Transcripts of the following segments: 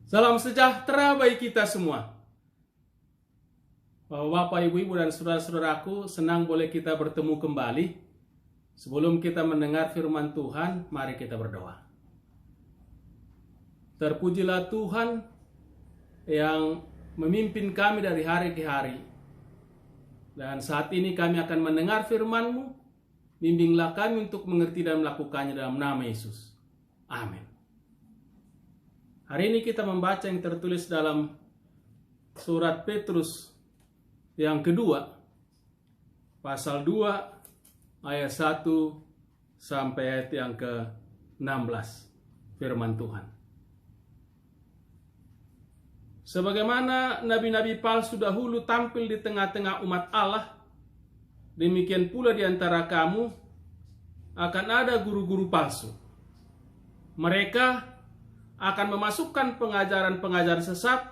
Salam sejahtera bagi kita semua. Bapak, Ibu, dan saudara-saudaraku, senang boleh kita bertemu kembali. Sebelum kita mendengar firman Tuhan, mari kita berdoa. Terpujilah Tuhan yang memimpin kami dari hari ke hari. Dan saat ini kami akan mendengar firman-Mu. Bimbinglah kami untuk mengerti dan melakukannya dalam nama Yesus. Amin. Hari ini kita membaca yang tertulis dalam surat Petrus yang kedua, pasal 2, ayat 1 sampai ayat yang ke-16, firman Tuhan. Sebagaimana nabi-nabi palsu dahulu tampil di tengah-tengah umat Allah, demikian pula di antara kamu akan ada guru-guru palsu. Mereka akan memasukkan pengajaran-pengajaran sesat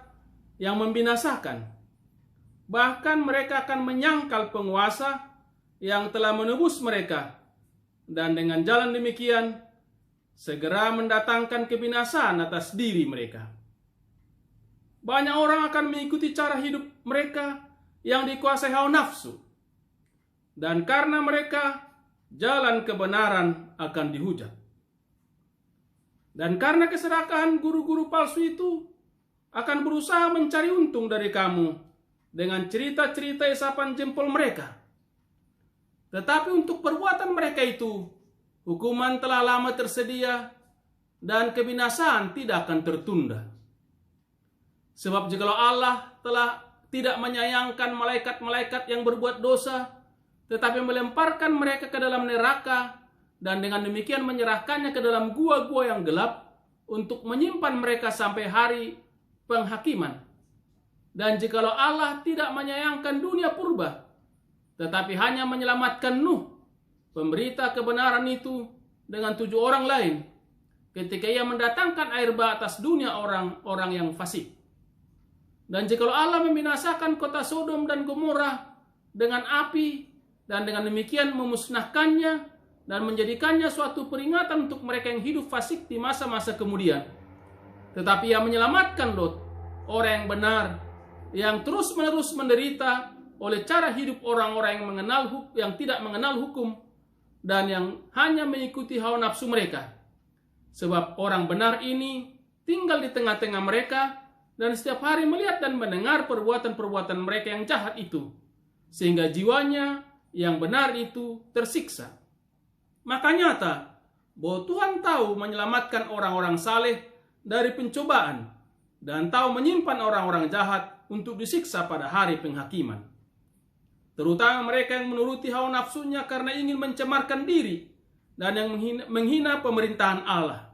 yang membinasakan. Bahkan mereka akan menyangkal penguasa yang telah menebus mereka, dan dengan jalan demikian segera mendatangkan kebinasaan atas diri mereka. Banyak orang akan mengikuti cara hidup mereka yang dikuasai hawa nafsu, dan karena mereka jalan kebenaran akan dihujat. Dan karena keserakahan guru-guru palsu itu akan berusaha mencari untung dari kamu dengan cerita-cerita isapan jempol mereka. Tetapi untuk perbuatan mereka itu, hukuman telah lama tersedia dan kebinasaan tidak akan tertunda. Sebab jikalau Allah telah tidak menyayangkan malaikat-malaikat yang berbuat dosa, tetapi melemparkan mereka ke dalam neraka, dan dengan demikian menyerahkannya ke dalam gua-gua yang gelap untuk menyimpan mereka sampai hari penghakiman. Dan jikalau Allah tidak menyayangkan dunia purba, tetapi hanya menyelamatkan Nuh, pemberita kebenaran itu, dengan 7 orang lain, ketika ia mendatangkan air bah atas dunia orang-orang yang fasik. Dan jikalau Allah membinasakan kota Sodom dan Gomora dengan api, dan dengan demikian memusnahkannya, dan menjadikannya suatu peringatan untuk mereka yang hidup fasik di masa-masa kemudian. Tetapi ia menyelamatkan Lot, orang yang benar, yang terus-menerus menderita oleh cara hidup orang-orang yang tidak mengenal hukum, dan yang hanya mengikuti hawa nafsu mereka. Sebab orang benar ini tinggal di tengah-tengah mereka, dan setiap hari melihat dan mendengar perbuatan-perbuatan mereka yang jahat itu, sehingga jiwanya yang benar itu tersiksa. Maka nyata bahwa Tuhan tahu menyelamatkan orang-orang saleh dari pencobaan, dan tahu menyimpan orang-orang jahat untuk disiksa pada hari penghakiman. Terutama mereka yang menuruti hawa nafsunya karena ingin mencemarkan diri dan yang menghina pemerintahan Allah.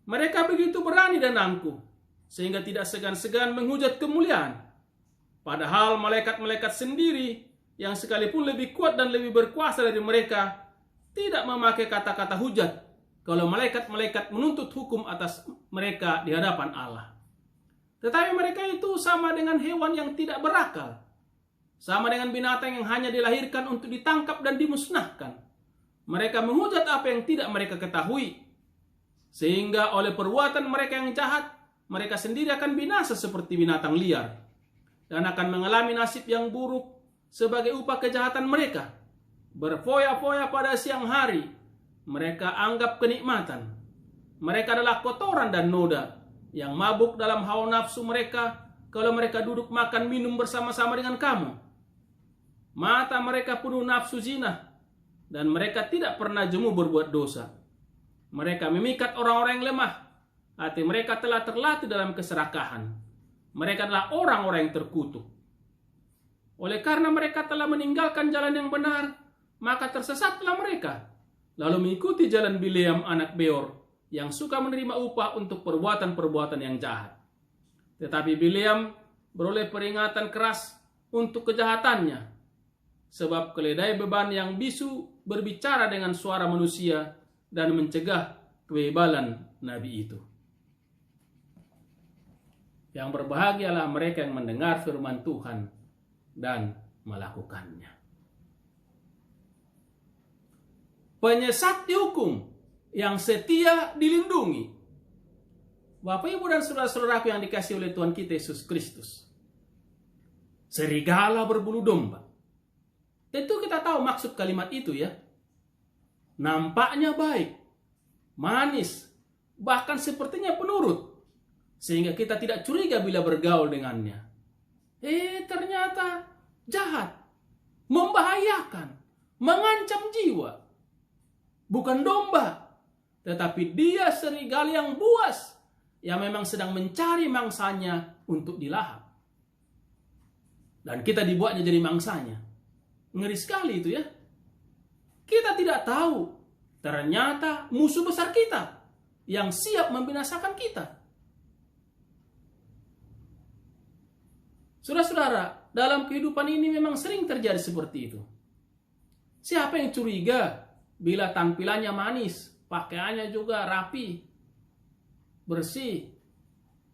Mereka begitu berani dan angkuh sehingga tidak segan-segan menghujat kemuliaan. Padahal malaikat-malaikat sendiri yang sekalipun lebih kuat dan lebih berkuasa dari mereka tidak memakai kata-kata hujat kalau malaikat-malaikat menuntut hukum atas mereka di hadapan Allah. Tetapi mereka itu sama dengan hewan yang tidak berakal, sama dengan binatang yang hanya dilahirkan untuk ditangkap dan dimusnahkan. Mereka menghujat apa yang tidak mereka ketahui, sehingga oleh perbuatan mereka yang jahat, mereka sendiri akan binasa seperti binatang liar, dan akan mengalami nasib yang buruk sebagai upah kejahatan mereka. Berfoya-foya pada siang hari, mereka anggap kenikmatan. Mereka adalah kotoran dan noda yang mabuk dalam hawa nafsu mereka kalau mereka duduk makan minum bersama-sama dengan kamu. Mata mereka penuh nafsu zina, dan mereka tidak pernah jemu berbuat dosa. Mereka memikat orang-orang yang lemah. Hati mereka telah terlatih dalam keserakahan. Mereka adalah orang-orang yang terkutuk. Oleh karena mereka telah meninggalkan jalan yang benar, maka tersesatlah mereka, lalu mengikuti jalan Bileam anak Beor, yang suka menerima upah untuk perbuatan-perbuatan yang jahat. Tetapi Bileam beroleh peringatan keras untuk kejahatannya, sebab keledai beban yang bisu berbicara dengan suara manusia dan mencegah kebebalan nabi itu. Yang berbahagialah mereka yang mendengar firman Tuhan dan melakukannya. Penyesat dihukum, yang setia dilindungi. Bapak, Ibu, dan saudara-saudaraku yang dikasihi oleh Tuhan kita Yesus Kristus, serigala berbulu domba. Tentu kita tahu maksud kalimat itu ya. Nampaknya baik, manis, bahkan sepertinya penurut, sehingga kita tidak curiga bila bergaul dengannya. Ternyata jahat, membahayakan, mengancam jiwa. Bukan domba, tetapi dia serigala yang buas, yang memang sedang mencari mangsanya untuk dilahap. Dan kita dibuatnya jadi mangsanya. Ngeri sekali itu ya. Kita tidak tahu, ternyata musuh besar kita yang siap membinasakan kita. Saudara-saudara, dalam kehidupan ini memang sering terjadi seperti itu. Siapa yang curiga bila tampilannya manis, pakaiannya juga rapi, bersih,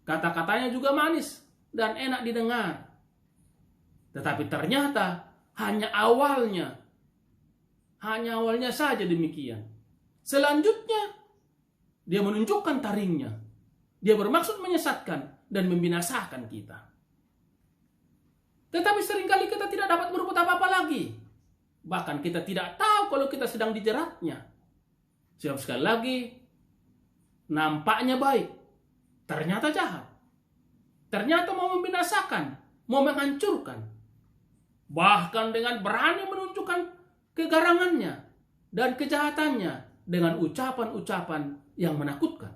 kata-katanya juga manis dan enak didengar. Tetapi ternyata hanya awalnya saja demikian. Selanjutnya dia menunjukkan taringnya. Dia bermaksud menyesatkan dan membinasakan kita. Tetapi seringkali kita tidak dapat berbuat apa-apa lagi. Bahkan kita tidak tahu kalau kita sedang dijeratnya. Sebab sekali lagi, nampaknya baik, ternyata jahat. Ternyata mau membinasakan, mau menghancurkan. Bahkan dengan berani menunjukkan kegarangannya dan kejahatannya dengan ucapan-ucapan yang menakutkan.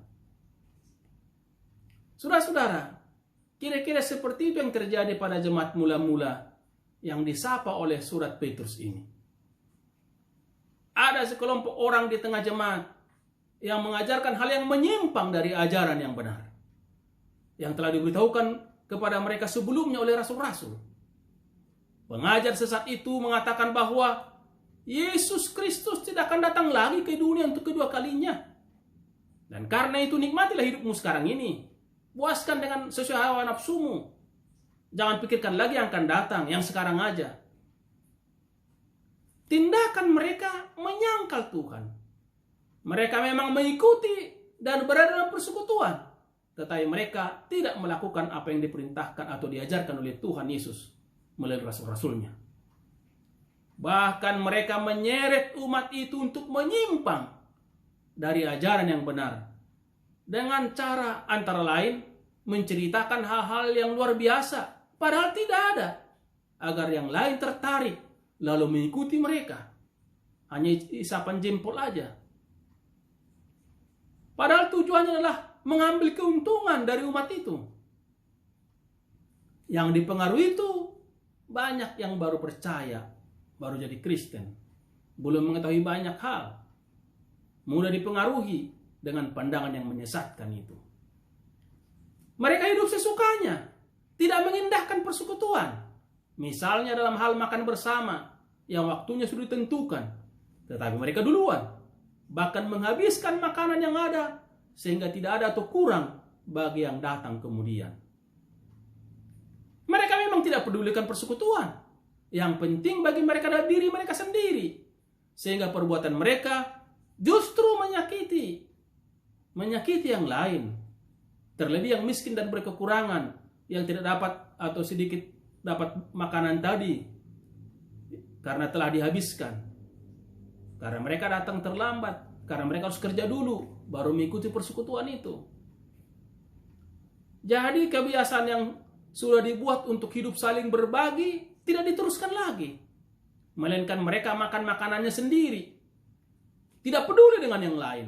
Saudara-saudara, kira-kira seperti itu yang terjadi pada jemaat mula-mula yang disapa oleh surat Petrus ini. Ada sekelompok orang di tengah jemaat yang mengajarkan hal yang menyimpang dari ajaran yang benar, yang telah diberitahukan kepada mereka sebelumnya oleh rasul-rasul. Pengajar sesat itu mengatakan bahwa Yesus Kristus tidak akan datang lagi ke dunia untuk kedua kalinya. Dan karena itu nikmatilah hidupmu sekarang ini. Puaskan dengan sesuai hawa nafsumu. Jangan pikirkan lagi yang akan datang, yang sekarang aja. Tindakan mereka menyangkal Tuhan. Mereka memang mengikuti dan berada dalam persekutuan, tetapi mereka tidak melakukan apa yang diperintahkan atau diajarkan oleh Tuhan Yesus melalui rasul-rasulnya. Bahkan mereka menyeret umat itu untuk menyimpang dari ajaran yang benar, dengan cara antara lain menceritakan hal-hal yang luar biasa, padahal tidak ada, agar yang lain tertarik lalu mengikuti mereka. Hanya isapan jempol aja. Padahal tujuannya adalah mengambil keuntungan dari umat itu. Yang dipengaruhi itu banyak yang baru percaya, baru jadi Kristen, belum mengetahui banyak hal, mudah dipengaruhi dengan pandangan yang menyesatkan itu. Mereka hidup sesukanya, tidak mengindahkan persekutuan. Misalnya dalam hal makan bersama yang waktunya sudah ditentukan, tetapi mereka duluan, bahkan menghabiskan makanan yang ada sehingga tidak ada atau kurang bagi yang datang kemudian. Mereka memang tidak pedulikan persekutuan. Yang penting bagi mereka adalah diri mereka sendiri, sehingga perbuatan mereka justru menyakiti yang lain, terlebih yang miskin dan berkekurangan, yang tidak dapat atau sedikit dapat makanan tadi karena telah dihabiskan, karena mereka datang terlambat, karena mereka harus kerja dulu baru mengikuti persekutuan itu. Jadi kebiasaan yang sudah dibuat untuk hidup saling berbagi tidak diteruskan lagi, melainkan mereka makan makanannya sendiri, tidak peduli dengan yang lain.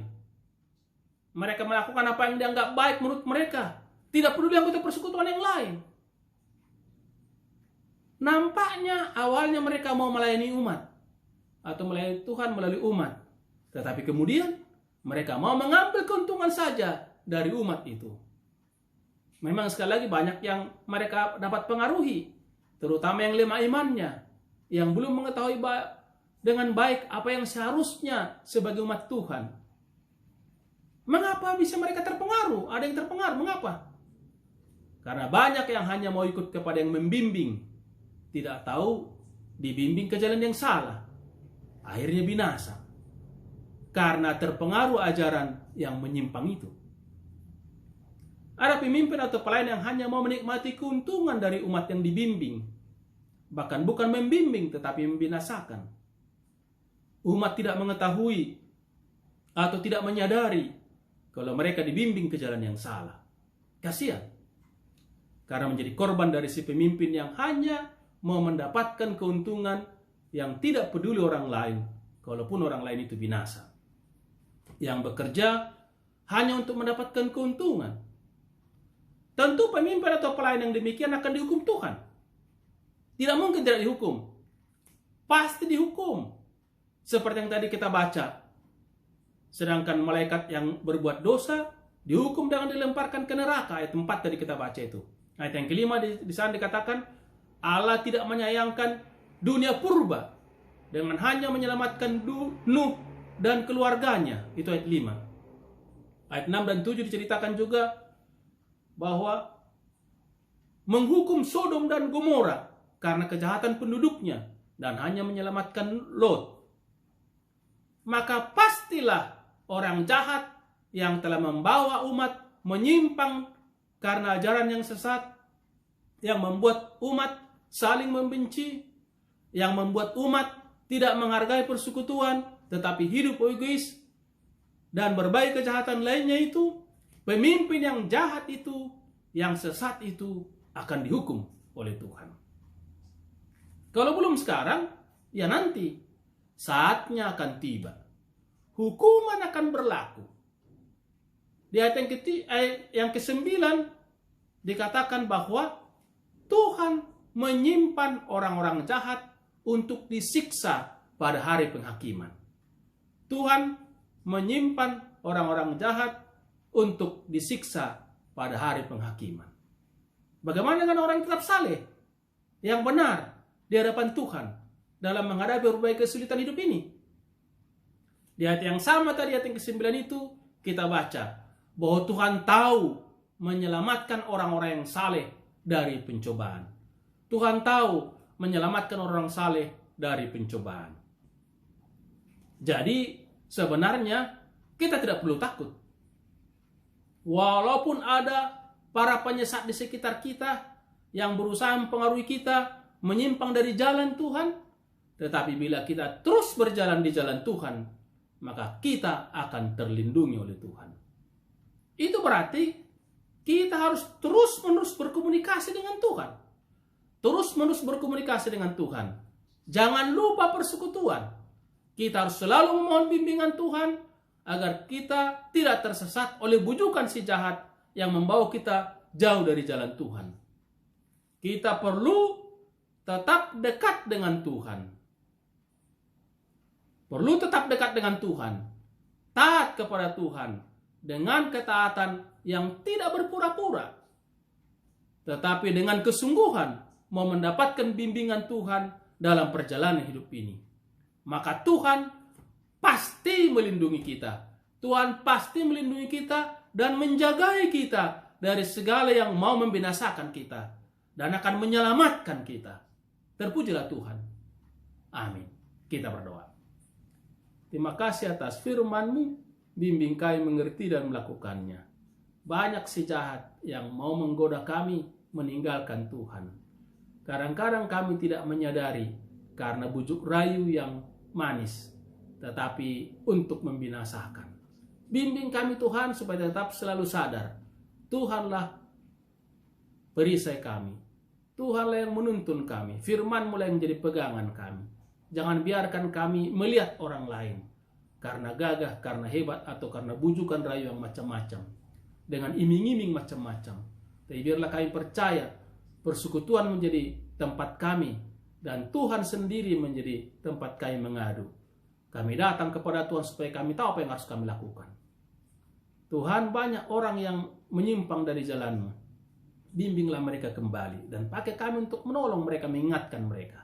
Mereka melakukan apa yang dianggap baik menurut mereka, tidak peduli anggota persekutuan yang lain. Nampaknya awalnya mereka mau melayani umat atau melayani Tuhan melalui umat, tetapi kemudian mereka mau mengambil keuntungan saja dari umat itu. Memang sekali lagi banyak yang mereka dapat pengaruhi, terutama yang lemah imannya, yang belum mengetahui dengan baik apa yang seharusnya sebagai umat Tuhan. Mengapa bisa mereka terpengaruh? Ada yang terpengaruh, mengapa? Karena banyak yang hanya mau ikut kepada yang membimbing, tidak tahu dibimbing ke jalan yang salah, akhirnya binasa karena terpengaruh ajaran yang menyimpang itu. Ada pemimpin atau pelayan yang hanya mau menikmati keuntungan dari umat yang dibimbing. Bahkan bukan membimbing tetapi membinasakan. Umat tidak mengetahui atau tidak menyadari kalau mereka dibimbing ke jalan yang salah. Kasihan. Karena menjadi korban dari si pemimpin yang hanya mau mendapatkan keuntungan yang tidak peduli orang lain, kalaupun orang lain itu binasa. Yang bekerja hanya untuk mendapatkan keuntungan. Tentu pemimpin atau pelayan yang demikian akan dihukum Tuhan. Tidak mungkin tidak dihukum. Pasti dihukum. Seperti yang tadi kita baca. Sedangkan malaikat yang berbuat dosa dihukum dengan dilemparkan ke neraka. Ayat 4 tadi kita baca itu. Ayat yang kelima di sana dikatakan Allah tidak menyayangkan dunia purba dengan hanya menyelamatkan Nuh dan keluarganya. Itu ayat 5. Ayat 6 dan 7 diceritakan juga bahwa menghukum Sodom dan Gomora karena kejahatan penduduknya dan hanya menyelamatkan Lot. Maka pastilah orang jahat yang telah membawa umat menyimpang karena ajaran yang sesat, yang membuat umat saling membenci, yang membuat umat tidak menghargai persekutuan, tetapi hidup egois, dan berbagai kejahatan lainnya itu, pemimpin yang jahat itu, yang sesat itu akan dihukum oleh Tuhan. Kalau belum sekarang, ya nanti saatnya akan tiba. Hukuman akan berlaku. Di ayat yang ke-9 dikatakan bahwa Tuhan menyimpan orang-orang jahat untuk disiksa pada hari penghakiman. Tuhan menyimpan orang-orang jahat untuk disiksa pada hari penghakiman. Bagaimana dengan orang yang tetap saleh, yang benar di hadapan Tuhan dalam menghadapi berbagai kesulitan hidup ini? Di ayat yang sama tadi, ayat yang ke-9 itu kita baca bahwa Tuhan tahu menyelamatkan orang-orang yang saleh dari pencobaan. Tuhan tahu menyelamatkan orang saleh dari pencobaan. Jadi sebenarnya kita tidak perlu takut. Walaupun ada para penyesat di sekitar kita yang berusaha mempengaruhi kita menyimpang dari jalan Tuhan, tetapi bila kita terus berjalan di jalan Tuhan, maka kita akan terlindungi oleh Tuhan. Itu berarti kita harus terus-menerus berkomunikasi dengan Tuhan. Terus-menerus berkomunikasi dengan Tuhan. Jangan lupa persekutuan. Kita harus selalu memohon bimbingan Tuhan agar kita tidak tersesat oleh bujukan si jahat yang membawa kita jauh dari jalan Tuhan. Kita perlu tetap dekat dengan Tuhan. Perlu tetap dekat dengan Tuhan. Taat kepada Tuhan dengan ketaatan yang tidak berpura-pura, tetapi dengan kesungguhan mau mendapatkan bimbingan Tuhan dalam perjalanan hidup ini. Maka Tuhan pasti melindungi kita. Tuhan pasti melindungi kita dan menjagai kita dari segala yang mau membinasakan kita dan akan menyelamatkan kita. Terpujilah Tuhan. Amin. Kita berdoa. Terima kasih atas firman-Mu, bimbing kami mengerti dan melakukannya. Banyak si jahat yang mau menggoda kami meninggalkan Tuhan. Kadang-kadang kami tidak menyadari karena bujuk rayu yang manis, tetapi untuk membinasakan. Bimbing kami Tuhan supaya tetap selalu sadar, Tuhanlah perisai kami. Tuhanlah yang menuntun kami. Firman-Mu yang menjadi pegangan kami. Jangan biarkan kami melihat orang lain karena gagah, karena hebat, atau karena bujukan rayu yang macam-macam, dengan iming-iming macam-macam. Tapi biarlah kami percaya persekutuan menjadi tempat kami dan Tuhan sendiri menjadi tempat kami mengadu. Kami datang kepada Tuhan supaya kami tahu apa yang harus kami lakukan. Tuhan, banyak orang yang menyimpang dari jalan-Mu. Bimbinglah mereka kembali dan pakai kami untuk menolong mereka, mengingatkan mereka.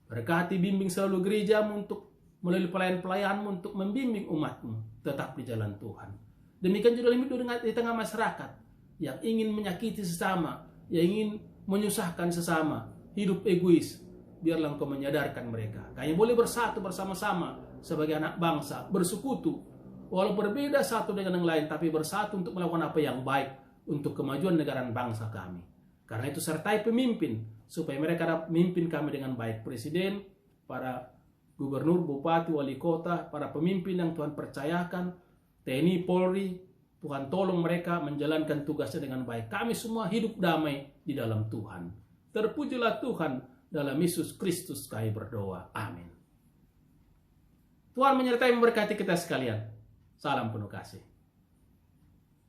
Berkati bimbing selalu gereja-Mu untuk melalui pelayan-pelayan-Mu untuk membimbing umat-Mu tetap di jalan Tuhan. Demikian juga hidup di tengah masyarakat yang ingin menyakiti sesama, yang ingin menyusahkan sesama, hidup egois. Biarlah Engkau menyadarkan mereka. Kami boleh bersatu bersama-sama sebagai anak bangsa, bersekutu, walau berbeda satu dengan yang lain, tapi bersatu untuk melakukan apa yang baik untuk kemajuan negara dan bangsa kami. Karena itu sertai pemimpin, supaya mereka dapat memimpin kami dengan baik. Presiden, para gubernur, bupati, wali kota, para pemimpin yang Tuhan percayakan, TNI, Polri, Tuhan tolong mereka menjalankan tugasnya dengan baik. Kami semua hidup damai di dalam Tuhan. Terpujilah Tuhan, dalam Yesus Kristus kami berdoa. Amin. Tuhan menyertai memberkati kita sekalian. Salam penuh kasih.